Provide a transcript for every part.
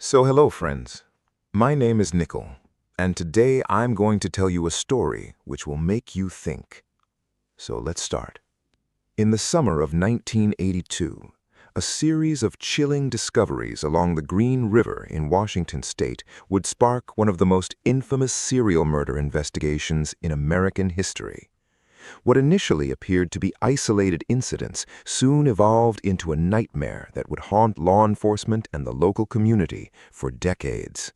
Hello friends. My name is Nickel, and today I'm going to tell you a story which will make you think. So let's start. In the summer of 1982, a series of chilling discoveries along the Green River in Washington state would spark one of the most infamous serial murder investigations in American history. What initially appeared to be isolated incidents soon evolved into a nightmare that would haunt law enforcement and the local community for decades.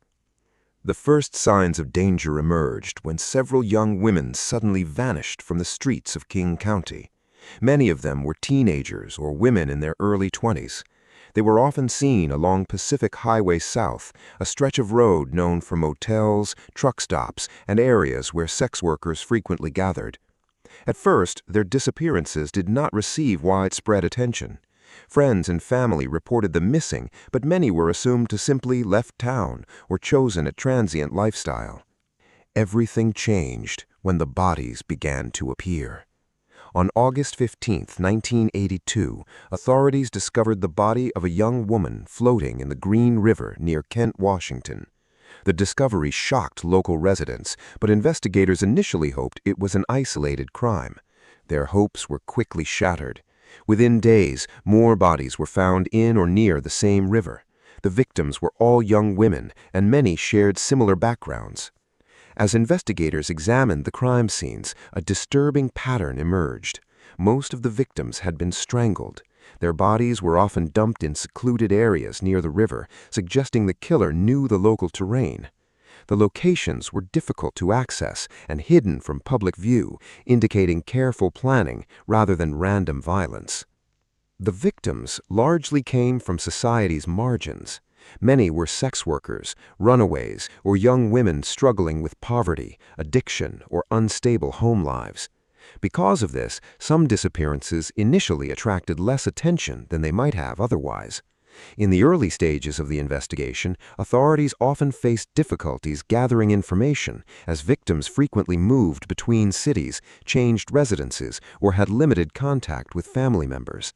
The first signs of danger emerged when several young women suddenly vanished from the streets of King County. Many of them were teenagers or women in their early 20s. They were often seen along Pacific Highway South, a stretch of road known for motels, truck stops, and areas where sex workers frequently gathered. At first, their disappearances did not receive widespread attention. Friends and family reported them missing, but many were assumed to simply left town or chosen a transient lifestyle. Everything changed when the bodies began to appear. On August 15, 1982, authorities discovered the body of a young woman floating in the Green River near Kent, Washington. The discovery shocked local residents, but investigators initially hoped it was an isolated crime. Their hopes were quickly shattered. Within days, more bodies were found in or near the same river. The victims were all young women, and many shared similar backgrounds. As investigators examined the crime scenes, a disturbing pattern emerged. Most of the victims had been strangled. Their bodies were often dumped in secluded areas near the river, suggesting the killer knew the local terrain. The locations were difficult to access and hidden from public view, indicating careful planning rather than random violence. The victims largely came from society's margins. Many were sex workers, runaways, or young women struggling with poverty, addiction, or unstable home lives. Because of this, some disappearances initially attracted less attention than they might have otherwise. In the early stages of the investigation, authorities often faced difficulties gathering information, as victims frequently moved between cities, changed residences, or had limited contact with family members.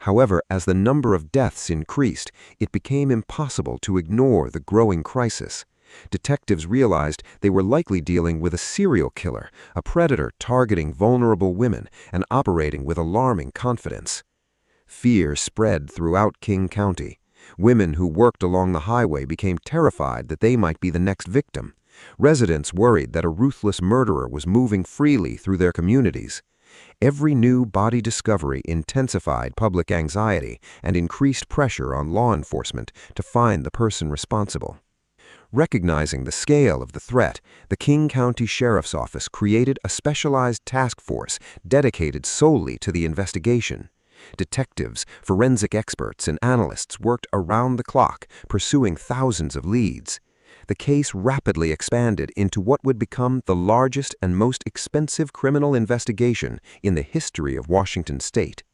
However, as the number of deaths increased, it became impossible to ignore the growing crisis. Detectives realized they were likely dealing with a serial killer, a predator targeting vulnerable women and operating with alarming confidence. Fear spread throughout King County. Women who worked along the highway became terrified that they might be the next victim. Residents worried that a ruthless murderer was moving freely through their communities. Every new body discovery intensified public anxiety and increased pressure on law enforcement to find the person responsible. Recognizing the scale of the threat, the King County Sheriff's Office created a specialized task force dedicated solely to the investigation. Detectives, forensic experts, and analysts worked around the clock, pursuing thousands of leads. The case rapidly expanded into what would become the largest and most expensive criminal investigation in the history of Washington state.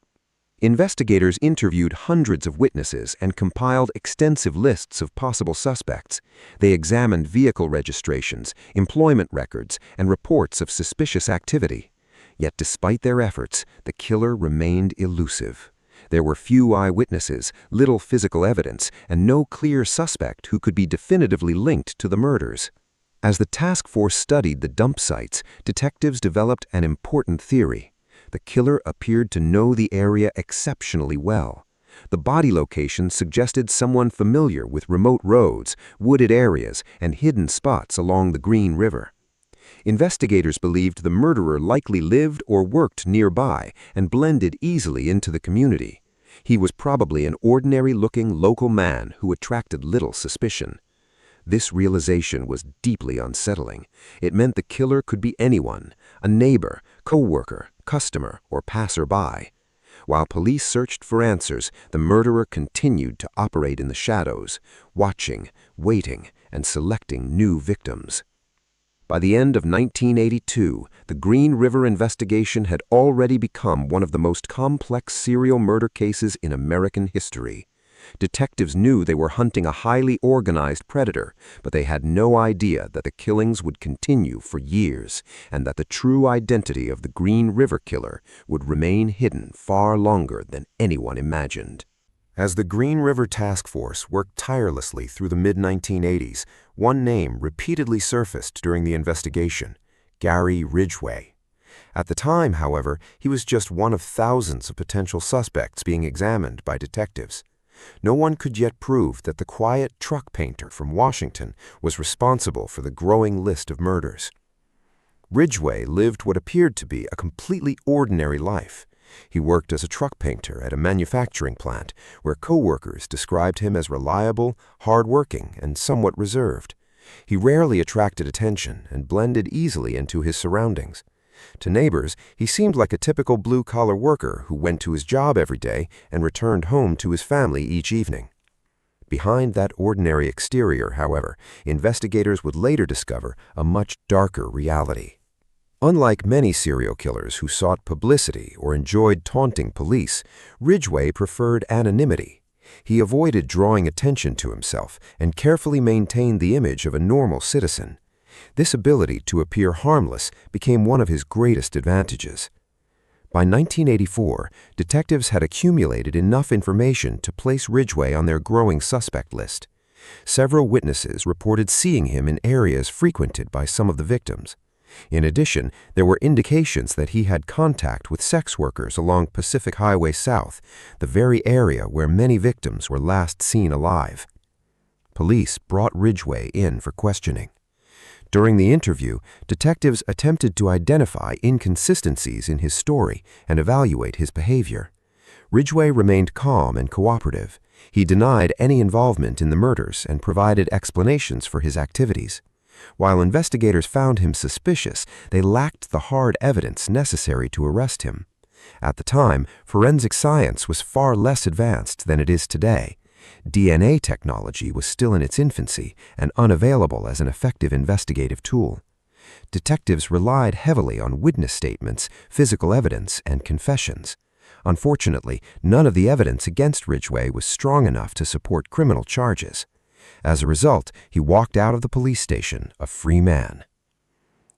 Investigators interviewed hundreds of witnesses and compiled extensive lists of possible suspects. They examined vehicle registrations, employment records, and reports of suspicious activity. Yet despite their efforts, the killer remained elusive. There were few eyewitnesses, little physical evidence, and no clear suspect who could be definitively linked to the murders. As the task force studied the dump sites, detectives developed an important theory. The killer appeared to know the area exceptionally well. The body location suggested someone familiar with remote roads, wooded areas, and hidden spots along the Green River. Investigators believed the murderer likely lived or worked nearby and blended easily into the community. He was probably an ordinary-looking local man who attracted little suspicion. This realization was deeply unsettling. It meant the killer could be anyone, a neighbor, co-worker, customer, or passerby. While police searched for answers, the murderer continued to operate in the shadows, watching, waiting, and selecting new victims. By the end of 1982, the Green River investigation had already become one of the most complex serial murder cases in American history. Detectives knew they were hunting a highly organized predator, but they had no idea that the killings would continue for years and that the true identity of the Green River killer would remain hidden far longer than anyone imagined. As the Green River Task Force worked tirelessly through the mid-1980s, one name repeatedly surfaced during the investigation: Gary Ridgway. At the time, however, he was just one of thousands of potential suspects being examined by detectives. No one could yet prove that the quiet truck painter from Washington was responsible for the growing list of murders. Ridgway lived what appeared to be a completely ordinary life. He worked as a truck painter at a manufacturing plant, where co-workers described him as reliable, hard-working, and somewhat reserved. He rarely attracted attention and blended easily into his surroundings. To neighbors, he seemed like a typical blue-collar worker who went to his job every day and returned home to his family each evening. Behind that ordinary exterior, however, investigators would later discover a much darker reality. Unlike many serial killers who sought publicity or enjoyed taunting police, Ridgway preferred anonymity. He avoided drawing attention to himself and carefully maintained the image of a normal citizen. This ability to appear harmless became one of his greatest advantages. By 1984, detectives had accumulated enough information to place Ridgway on their growing suspect list. Several witnesses reported seeing him in areas frequented by some of the victims. In addition, there were indications that he had contact with sex workers along Pacific Highway South, the very area where many victims were last seen alive. Police brought Ridgway in for questioning. During the interview, detectives attempted to identify inconsistencies in his story and evaluate his behavior. Ridgway remained calm and cooperative. He denied any involvement in the murders and provided explanations for his activities. While investigators found him suspicious, they lacked the hard evidence necessary to arrest him. At the time, forensic science was far less advanced than it is today. DNA technology was still in its infancy and unavailable as an effective investigative tool. Detectives relied heavily on witness statements, physical evidence, and confessions. Unfortunately, none of the evidence against Ridgway was strong enough to support criminal charges. As a result, he walked out of the police station a free man.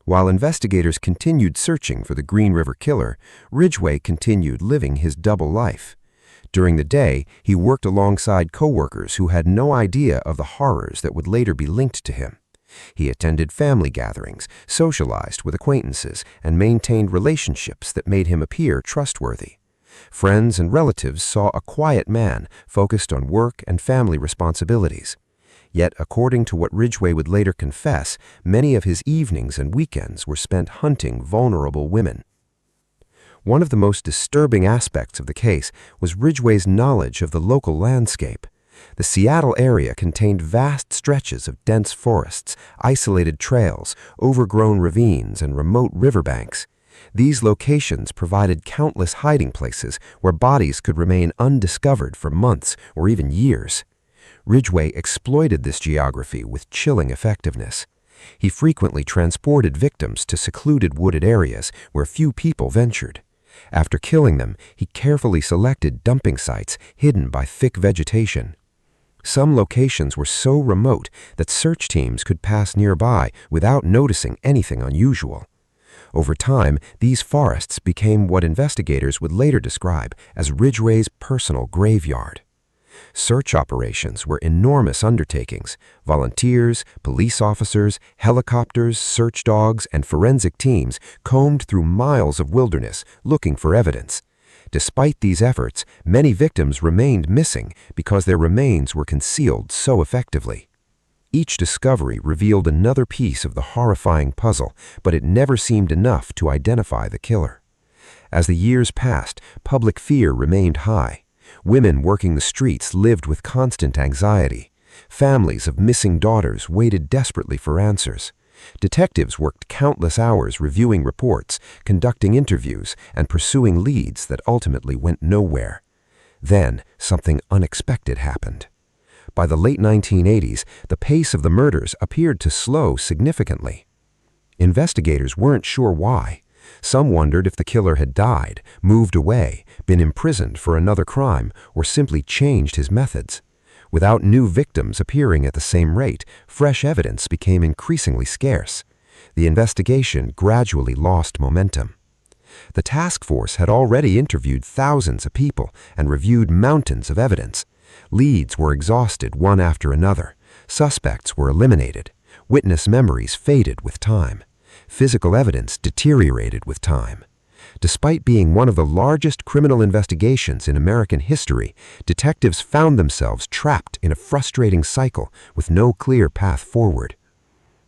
While investigators continued searching for the Green River Killer, Ridgway continued living his double life. During the day, he worked alongside co-workers who had no idea of the horrors that would later be linked to him. He attended family gatherings, socialized with acquaintances, and maintained relationships that made him appear trustworthy. Friends and relatives saw a quiet man focused on work and family responsibilities. Yet, according to what Ridgway would later confess, many of his evenings and weekends were spent hunting vulnerable women. One of the most disturbing aspects of the case was Ridgway's knowledge of the local landscape. The Seattle area contained vast stretches of dense forests, isolated trails, overgrown ravines, and remote riverbanks. These locations provided countless hiding places where bodies could remain undiscovered for months or even years. Ridgway exploited this geography with chilling effectiveness. He frequently transported victims to secluded wooded areas where few people ventured. After killing them, he carefully selected dumping sites hidden by thick vegetation. Some locations were so remote that search teams could pass nearby without noticing anything unusual. Over time, these forests became what investigators would later describe as Ridgway's personal graveyard. Search operations were enormous undertakings. Volunteers, police officers, helicopters, search dogs, and forensic teams combed through miles of wilderness looking for evidence. Despite these efforts, many victims remained missing because their remains were concealed so effectively. Each discovery revealed another piece of the horrifying puzzle, but it never seemed enough to identify the killer. As the years passed, public fear remained high. Women working the streets lived with constant anxiety. Families of missing daughters waited desperately for answers. Detectives worked countless hours reviewing reports, conducting interviews, and pursuing leads that ultimately went nowhere. Then, something unexpected happened. By the late 1980s, the pace of the murders appeared to slow significantly. Investigators weren't sure why. Some wondered if the killer had died, moved away, been imprisoned for another crime, or simply changed his methods. Without new victims appearing at the same rate, fresh evidence became increasingly scarce. The investigation gradually lost momentum. The task force had already interviewed thousands of people and reviewed mountains of evidence. Leads were exhausted one after another. Suspects were eliminated. Witness memories faded with time. Physical evidence deteriorated with time. Despite being one of the largest criminal investigations in American history, detectives found themselves trapped in a frustrating cycle with no clear path forward.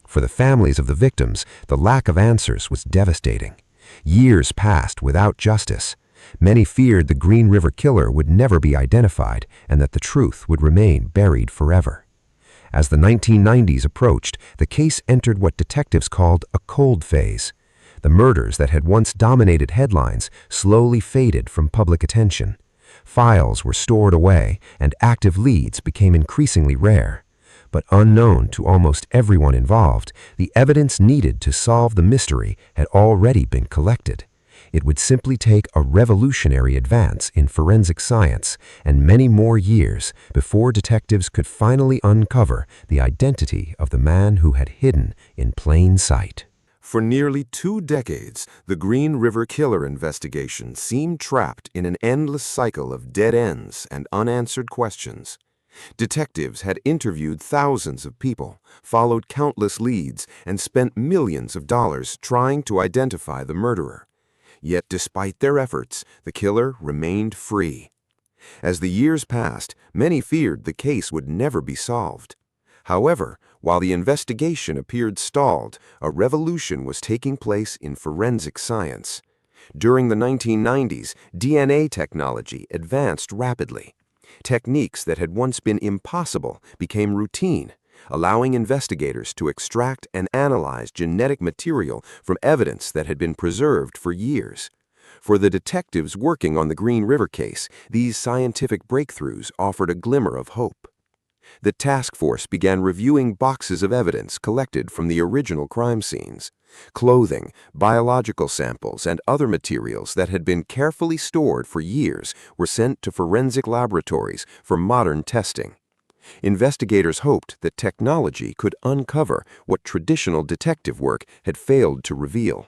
For the families of the victims, the lack of answers was devastating. Years passed without justice. Many feared the Green River Killer would never be identified and that the truth would remain buried forever. As the 1990s approached, the case entered what detectives called a cold phase. The murders that had once dominated headlines slowly faded from public attention. Files were stored away, and active leads became increasingly rare. But unknown to almost everyone involved, the evidence needed to solve the mystery had already been collected. It would simply take a revolutionary advance in forensic science and many more years before detectives could finally uncover the identity of the man who had hidden in plain sight. For nearly 2 decades, the Green River Killer investigation seemed trapped in an endless cycle of dead ends and unanswered questions. Detectives had interviewed thousands of people, followed countless leads, and spent millions of dollars trying to identify the murderer. Yet despite their efforts, the killer remained free. As the years passed, many feared the case would never be solved. However, while the investigation appeared stalled, a revolution was taking place in forensic science. During the 1990s, DNA technology advanced rapidly. Techniques that had once been impossible became routine, allowing investigators to extract and analyze genetic material from evidence that had been preserved for years. For the detectives working on the Green River case, these scientific breakthroughs offered a glimmer of hope. The task force began reviewing boxes of evidence collected from the original crime scenes. Clothing, biological samples, and other materials that had been carefully stored for years were sent to forensic laboratories for modern testing. Investigators hoped that technology could uncover what traditional detective work had failed to reveal.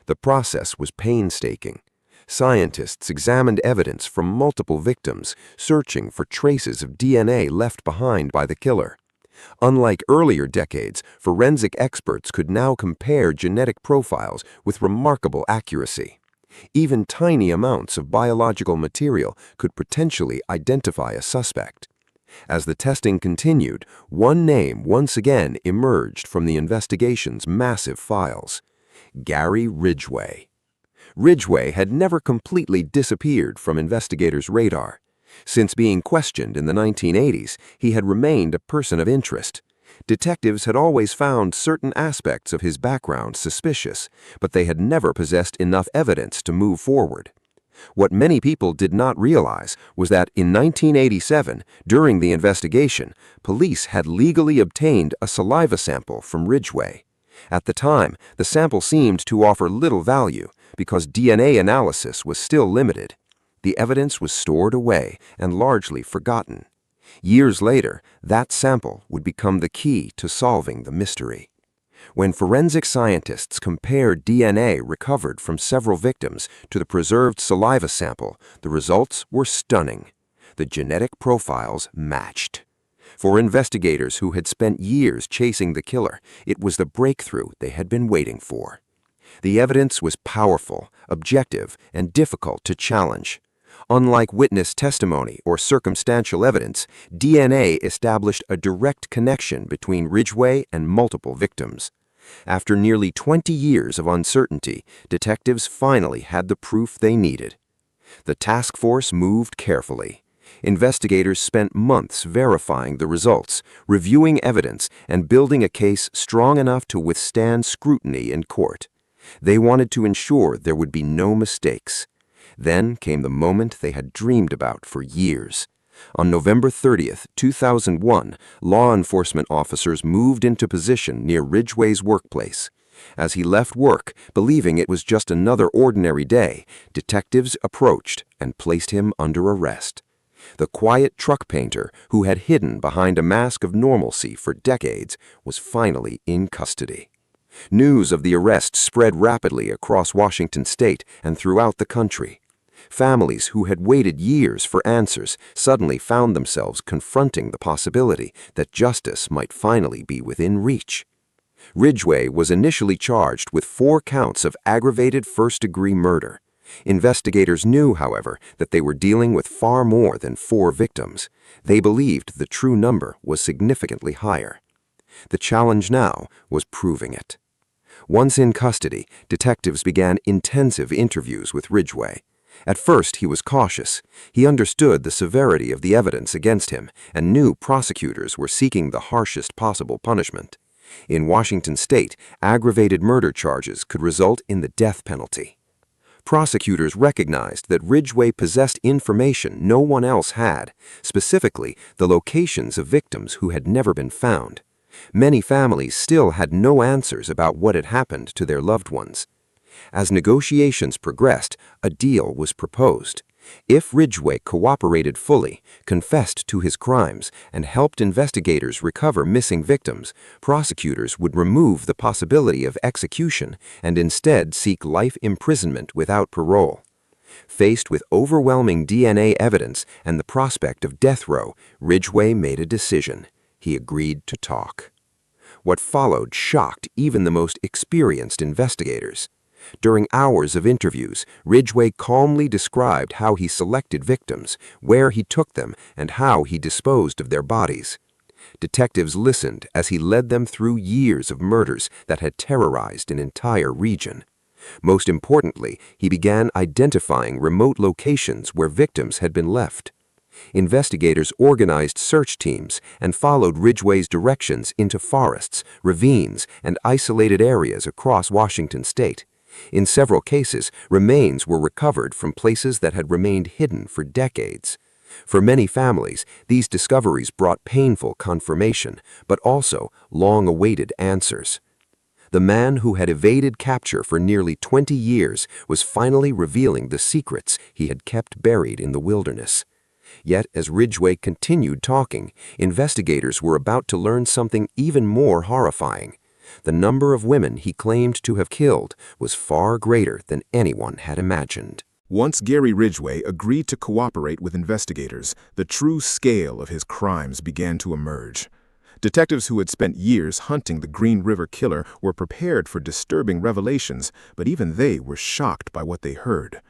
The process was painstaking. Scientists examined evidence from multiple victims, searching for traces of DNA left behind by the killer. Unlike earlier decades, forensic experts could now compare genetic profiles with remarkable accuracy. Even tiny amounts of biological material could potentially identify a suspect. As the testing continued, one name once again emerged from the investigation's massive files: Gary Ridgway. Ridgway had never completely disappeared from investigators' radar. Since being questioned in the 1980s, he had remained a person of interest. Detectives had always found certain aspects of his background suspicious, but they had never possessed enough evidence to move forward. What many people did not realize was that in 1987, during the investigation, police had legally obtained a saliva sample from Ridgway. At the time, the sample seemed to offer little value because DNA analysis was still limited. The evidence was stored away and largely forgotten. Years later, that sample would become the key to solving the mystery. When forensic scientists compared DNA recovered from several victims to the preserved saliva sample, the results were stunning. The genetic profiles matched. For investigators who had spent years chasing the killer, it was the breakthrough they had been waiting for. The evidence was powerful, objective, and difficult to challenge. Unlike witness testimony or circumstantial evidence, DNA established a direct connection between Ridgway and multiple victims. After nearly 20 years of uncertainty, detectives finally had the proof they needed. The task force moved carefully. Investigators spent months verifying the results, reviewing evidence, and building a case strong enough to withstand scrutiny in court. They wanted to ensure there would be no mistakes. Then came the moment they had dreamed about for years. On November 30th, 2001, law enforcement officers moved into position near Ridgway's workplace. As he left work, believing it was just another ordinary day, detectives approached and placed him under arrest. The quiet truck painter, who had hidden behind a mask of normalcy for decades, was finally in custody. News of the arrest spread rapidly across Washington state and throughout the country. Families who had waited years for answers suddenly found themselves confronting the possibility that justice might finally be within reach. Ridgway was initially charged with 4 counts of aggravated first-degree murder. Investigators knew, however, that they were dealing with far more than 4 victims. They believed the true number was significantly higher. The challenge now was proving it. Once in custody, detectives began intensive interviews with Ridgway. At first, he was cautious. He understood the severity of the evidence against him and knew prosecutors were seeking the harshest possible punishment. In Washington state, aggravated murder charges could result in the death penalty. Prosecutors recognized that Ridgway possessed information no one else had, specifically the locations of victims who had never been found. Many families still had no answers about what had happened to their loved ones. As negotiations progressed, a deal was proposed. If Ridgway cooperated fully, confessed to his crimes, and helped investigators recover missing victims, prosecutors would remove the possibility of execution and instead seek life imprisonment without parole. Faced with overwhelming DNA evidence and the prospect of death row, Ridgway made a decision. He agreed to talk. What followed shocked even the most experienced investigators. During hours of interviews, Ridgway calmly described how he selected victims, where he took them, and how he disposed of their bodies. Detectives listened as he led them through years of murders that had terrorized an entire region. Most importantly, he began identifying remote locations where victims had been left. Investigators organized search teams and followed Ridgway's directions into forests, ravines, and isolated areas across Washington state. In several cases, remains were recovered from places that had remained hidden for decades. For many families, these discoveries brought painful confirmation, but also long-awaited answers. The man who had evaded capture for nearly 20 years was finally revealing the secrets he had kept buried in the wilderness. Yet, as Ridgway continued talking, investigators were about to learn something even more horrifying. The number of women he claimed to have killed was far greater than anyone had imagined. Once Gary Ridgway agreed to cooperate with investigators, the true scale of his crimes began to emerge. Detectives who had spent years hunting the Green River Killer were prepared for disturbing revelations, but even they were shocked by what they heard.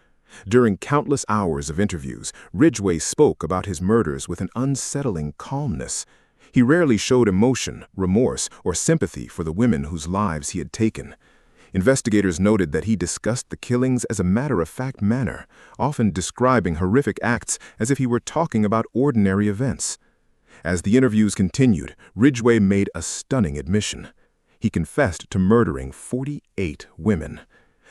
During countless hours of interviews, Ridgway spoke about his murders with an unsettling calmness. He rarely showed emotion, remorse, or sympathy for the women whose lives he had taken. Investigators noted that he discussed the killings as a matter-of-fact manner, often describing horrific acts as if he were talking about ordinary events. As the interviews continued, Ridgway made a stunning admission. He confessed to murdering 48 women.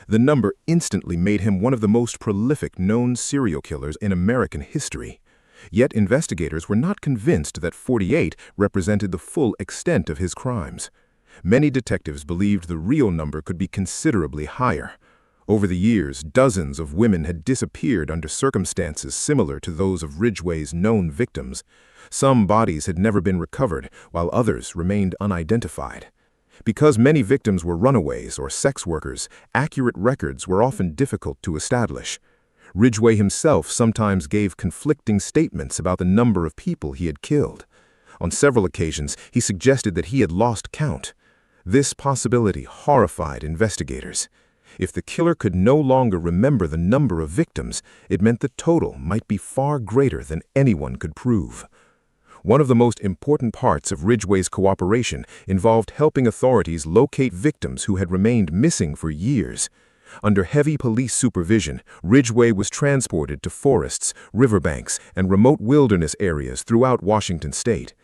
The number instantly made him one of the most prolific known serial killers in American history. Yet investigators were not convinced that 48 represented the full extent of his crimes. Many detectives believed the real number could be considerably higher. Over the years, dozens of women had disappeared under circumstances similar to those of Ridgway's known victims. Some bodies had never been recovered, while others remained unidentified. Because many victims were runaways or sex workers, accurate records were often difficult to establish. Ridgway himself sometimes gave conflicting statements about the number of people he had killed. On several occasions, he suggested that he had lost count. This possibility horrified investigators. If the killer could no longer remember the number of victims, it meant the total might be far greater than anyone could prove. One of the most important parts of Ridgway's cooperation involved helping authorities locate victims who had remained missing for years. Under heavy police supervision, Ridgway was transported to forests, riverbanks, and remote wilderness areas throughout Washington state.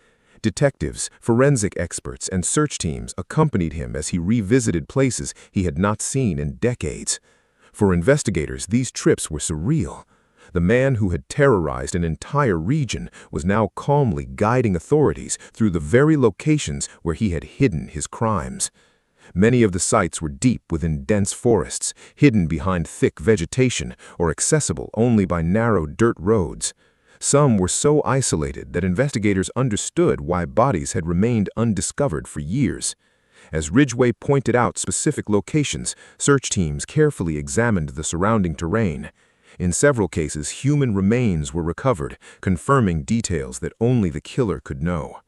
Detectives, forensic experts, and search teams accompanied him as he revisited places he had not seen in decades. For investigators, these trips were surreal. The man who had terrorized an entire region was now calmly guiding authorities through the very locations where he had hidden his crimes. Many of the sites were deep within dense forests, hidden behind thick vegetation, or accessible only by narrow dirt roads. Some were so isolated that investigators understood why bodies had remained undiscovered for years. As Ridgway pointed out specific locations, search teams carefully examined the surrounding terrain. In several cases, human remains were recovered, confirming details that only the killer could know.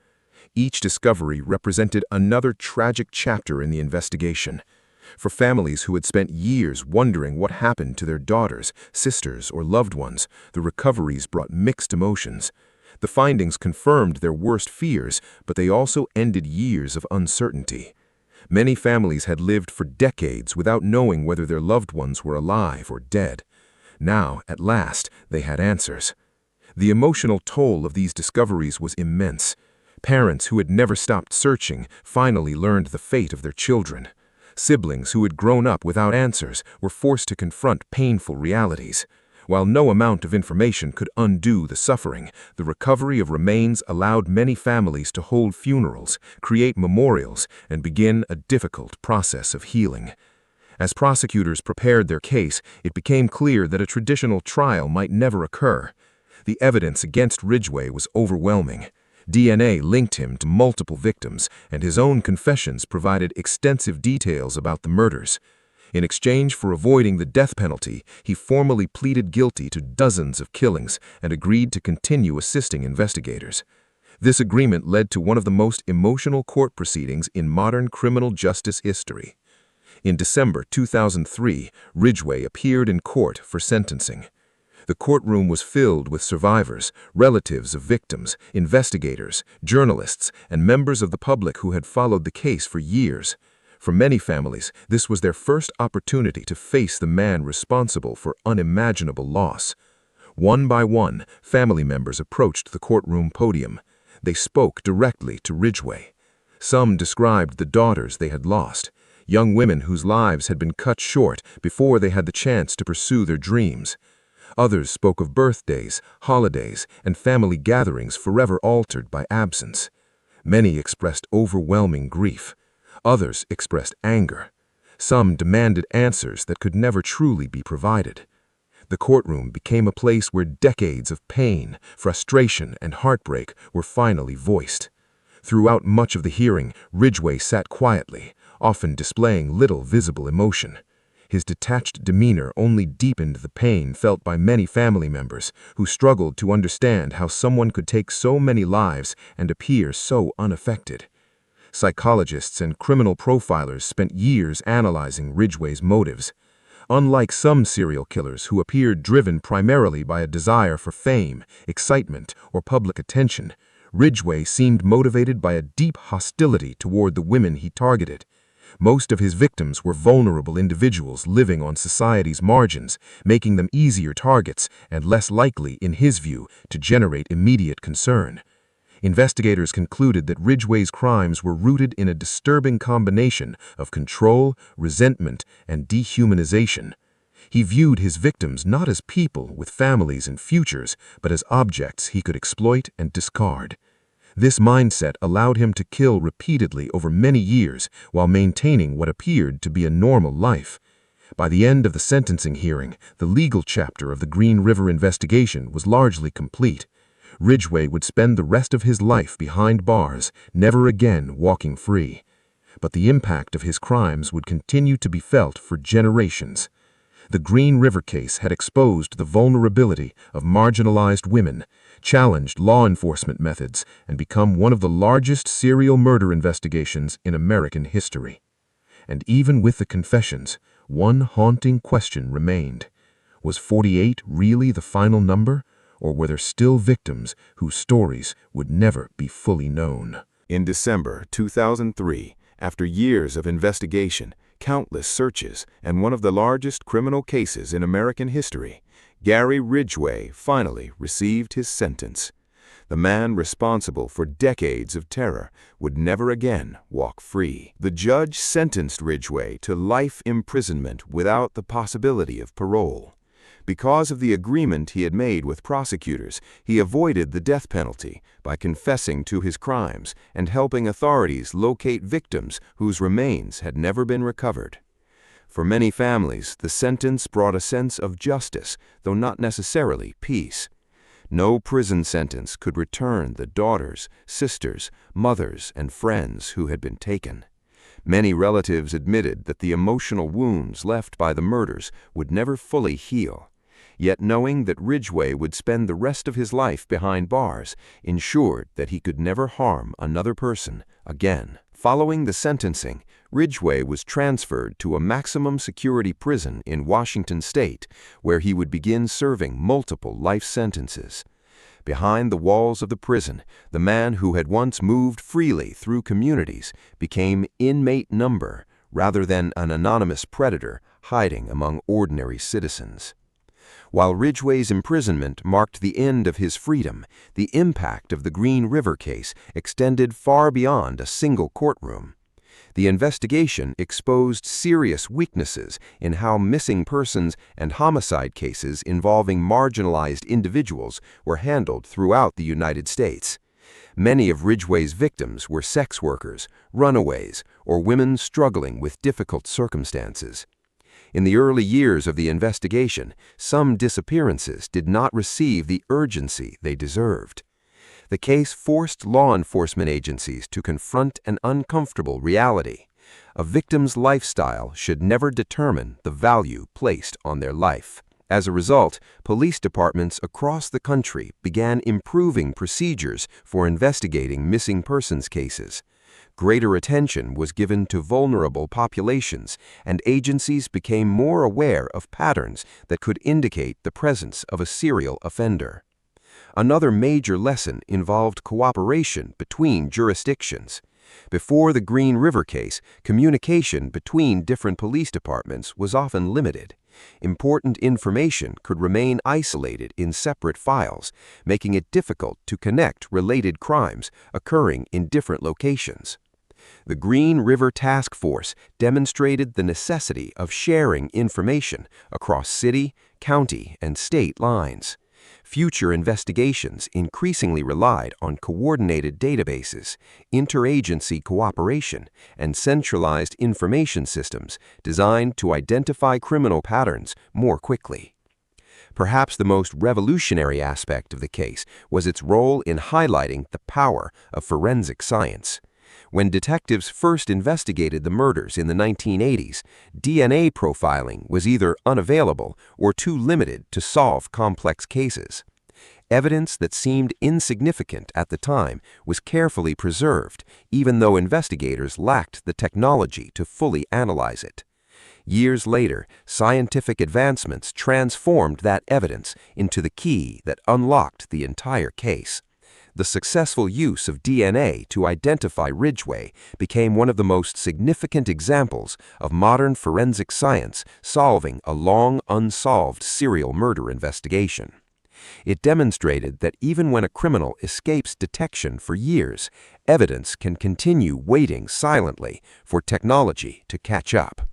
Each discovery represented another tragic chapter in the investigation. For families who had spent years wondering what happened to their daughters, sisters, or loved ones, the recoveries brought mixed emotions. The findings confirmed their worst fears, but they also ended years of uncertainty. Many families had lived for decades without knowing whether their loved ones were alive or dead. Now, at last, they had answers. The emotional toll of these discoveries was immense. Parents who had never stopped searching finally learned the fate of their children. Siblings who had grown up without answers were forced to confront painful realities. While no amount of information could undo the suffering, the recovery of remains allowed many families to hold funerals, create memorials, and begin a difficult process of healing. As prosecutors prepared their case, it became clear that a traditional trial might never occur. The evidence against Ridgway was overwhelming. DNA linked him to multiple victims, and his own confessions provided extensive details about the murders. In exchange for avoiding the death penalty, he formally pleaded guilty to dozens of killings and agreed to continue assisting investigators. This agreement led to one of the most emotional court proceedings in modern criminal justice history. In December 2003, Ridgway appeared in court for sentencing. The courtroom was filled with survivors, relatives of victims, investigators, journalists, and members of the public who had followed the case for years. For many families, this was their first opportunity to face the man responsible for unimaginable loss. One by one, family members approached the courtroom podium. They spoke directly to Ridgway. Some described the daughters they had lost, young women whose lives had been cut short before they had the chance to pursue their dreams. Others spoke of birthdays, holidays, and family gatherings forever altered by absence. Many expressed overwhelming grief. Others expressed anger. Some demanded answers that could never truly be provided. The courtroom became a place where decades of pain, frustration, and heartbreak were finally voiced. Throughout much of the hearing, Ridgway sat quietly, often displaying little visible emotion. His detached demeanor only deepened the pain felt by many family members who struggled to understand how someone could take so many lives and appear so unaffected. Psychologists and criminal profilers spent years analyzing Ridgway's motives. Unlike some serial killers who appeared driven primarily by a desire for fame, excitement, or public attention, Ridgway seemed motivated by a deep hostility toward the women he targeted. Most of his victims were vulnerable individuals living on society's margins, making them easier targets and less likely, in his view, to generate immediate concern. Investigators concluded that Ridgway's crimes were rooted in a disturbing combination of control, resentment, and dehumanization. He viewed his victims not as people with families and futures, but as objects he could exploit and discard. This mindset allowed him to kill repeatedly over many years while maintaining what appeared to be a normal life. By the end of the sentencing hearing, the legal chapter of the Green River investigation was largely complete. Ridgway would spend the rest of his life behind bars, never again walking free. But the impact of his crimes would continue to be felt for generations. The Green River case had exposed the vulnerability of marginalized women, challenged law enforcement methods, and become one of the largest serial murder investigations in American history. And even with the confessions, one haunting question remained. Was 48 really the final number, or were there still victims whose stories would never be fully known? In December 2003, after years of investigation, countless searches, and one of the largest criminal cases in American history, Gary Ridgway finally received his sentence. The man responsible for decades of terror would never again walk free. The judge sentenced Ridgway to life imprisonment without the possibility of parole. Because of the agreement he had made with prosecutors, he avoided the death penalty by confessing to his crimes and helping authorities locate victims whose remains had never been recovered. For many families, the sentence brought a sense of justice, though not necessarily peace. No prison sentence could return the daughters, sisters, mothers, and friends who had been taken. Many relatives admitted that the emotional wounds left by the murders would never fully heal. Yet knowing that Ridgway would spend the rest of his life behind bars ensured that he could never harm another person again. Following the sentencing, Ridgway was transferred to a maximum security prison in Washington state, where he would begin serving multiple life sentences. Behind the walls of the prison, the man who had once moved freely through communities became inmate number rather than an anonymous predator hiding among ordinary citizens. While Ridgway's imprisonment marked the end of his freedom, the impact of the Green River case extended far beyond a single courtroom. The investigation exposed serious weaknesses in how missing persons and homicide cases involving marginalized individuals were handled throughout the United States. Many of Ridgway's victims were sex workers, runaways, or women struggling with difficult circumstances. In the early years of the investigation, some disappearances did not receive the urgency they deserved. The case forced law enforcement agencies to confront an uncomfortable reality. A victim's lifestyle should never determine the value placed on their life. As a result, police departments across the country began improving procedures for investigating missing persons cases. Greater attention was given to vulnerable populations, and agencies became more aware of patterns that could indicate the presence of a serial offender. Another major lesson involved cooperation between jurisdictions. Before the Green River case, communication between different police departments was often limited. Important information could remain isolated in separate files, making it difficult to connect related crimes occurring in different locations. The Green River Task Force demonstrated the necessity of sharing information across city, county, and state lines. Future investigations increasingly relied on coordinated databases, interagency cooperation, and centralized information systems designed to identify criminal patterns more quickly. Perhaps the most revolutionary aspect of the case was its role in highlighting the power of forensic science. When detectives first investigated the murders in the 1980s, DNA profiling was either unavailable or too limited to solve complex cases. Evidence that seemed insignificant at the time was carefully preserved, even though investigators lacked the technology to fully analyze it. Years later, scientific advancements transformed that evidence into the key that unlocked the entire case. The successful use of DNA to identify Ridgway became one of the most significant examples of modern forensic science solving a long unsolved serial murder investigation. It demonstrated that even when a criminal escapes detection for years, evidence can continue waiting silently for technology to catch up.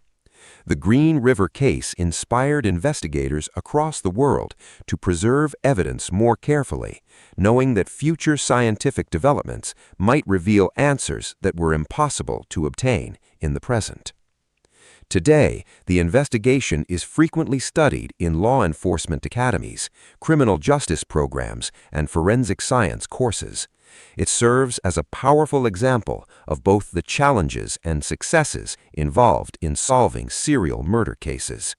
The Green River case inspired investigators across the world to preserve evidence more carefully, knowing that future scientific developments might reveal answers that were impossible to obtain in the present. Today, the investigation is frequently studied in law enforcement academies, criminal justice programs, and forensic science courses. It serves as a powerful example of both the challenges and successes involved in solving serial murder cases.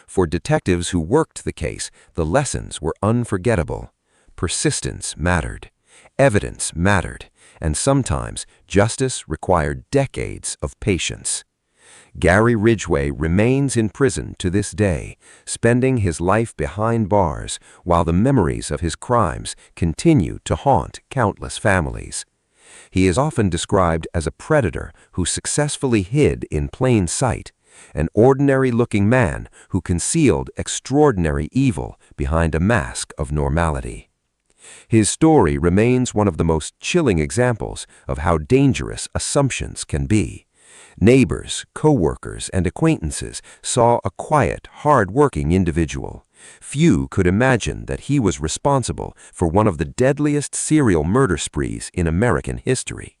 For detectives who worked the case, the lessons were unforgettable. Persistence mattered, evidence mattered, and sometimes justice required decades of patience. Gary Ridgway remains in prison to this day, spending his life behind bars while the memories of his crimes continue to haunt countless families. He is often described as a predator who successfully hid in plain sight, an ordinary-looking man who concealed extraordinary evil behind a mask of normality. His story remains one of the most chilling examples of how dangerous assumptions can be. Neighbors, co-workers, and acquaintances saw a quiet, hard-working individual. Few could imagine that he was responsible for one of the deadliest serial murder sprees in American history.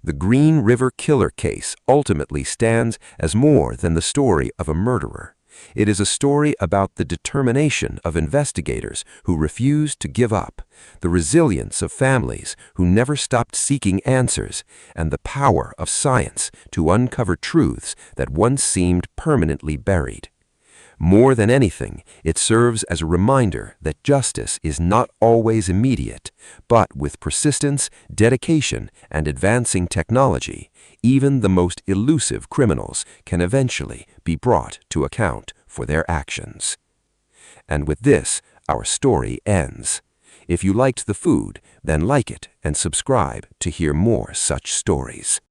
The Green River Killer case ultimately stands as more than the story of a murderer. It is a story about the determination of investigators who refused to give up, the resilience of families who never stopped seeking answers, and the power of science to uncover truths that once seemed permanently buried. More than anything, it serves as a reminder that justice is not always immediate, but with persistence, dedication, and advancing technology, even the most elusive criminals can eventually be brought to account for their actions. And with this, our story ends. If you liked the food, then like it and subscribe to hear more such stories.